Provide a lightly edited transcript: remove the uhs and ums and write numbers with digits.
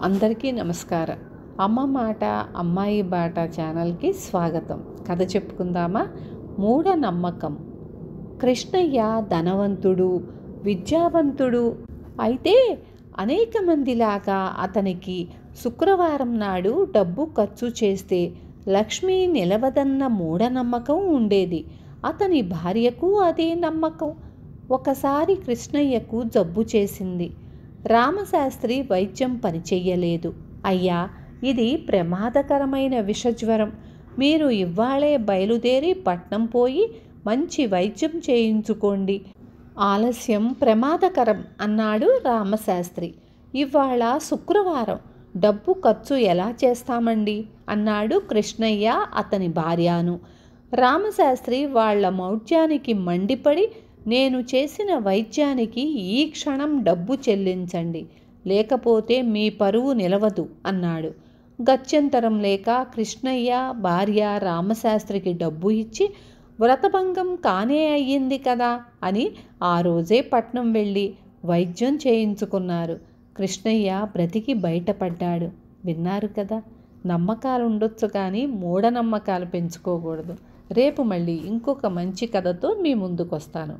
అందరికీ నమస్కారం. అమ్మ మాట అమ్మాయి బాట ఛానల్కి స్వాగతం. కథ చెప్పుకుందామా? మూఢనమ్మకం. కృష్ణయ్య ధనవంతుడు, విద్యావంతుడు. అయితే అనేక మందిలాగా అతనికి శుక్రవారం నాడు డబ్బు ఖర్చు చేస్తే లక్ష్మి నిలవదన్న మూఢనమ్మకం ఉండేది. అతని భార్యకు అదే నమ్మకం. ఒకసారి కృష్ణయ్యకు జబ్బు చేసింది. రామశాస్త్రి వైద్యం పనిచెయ్యలేదు. అయ్యా, ఇది ప్రమాదకరమైన విషజ్వరం. మీరు ఇవ్వాళే బయలుదేరి పట్నం పోయి మంచి వైద్యం చేయించుకోండి. ఆలస్యం ప్రమాదకరం అన్నాడు రామశాస్త్రి. ఇవాళ శుక్రవారం, డబ్బు ఖర్చు ఎలా చేస్తామండి అన్నాడు కృష్ణయ్య అతని భార్యను. రామశాస్త్రి వాళ్ళ మౌఢ్యానికి మండిపడి, నేను చేసిన వైద్యానికి ఈ క్షణం డబ్బు చెల్లించండి, లేకపోతే మీ పరువు నిలవదు అన్నాడు. గత్యంతరం లేక కృష్ణయ్య భార్య రామశాస్త్రికి డబ్బు ఇచ్చి, వ్రతభంగం కానే అయ్యింది కదా అని ఆ రోజే పట్నం వెళ్ళి వైద్యం చేయించుకున్నారు. కృష్ణయ్య బ్రతికి బయటపడ్డాడు. విన్నారు కదా. నమ్మకాలు ఉండొచ్చు కానీ మూఢనమ్మకాలు పెంచుకోకూడదు. రేపు మళ్ళీ ఇంకొక మంచి కథతో మీ ముందుకు వస్తాను.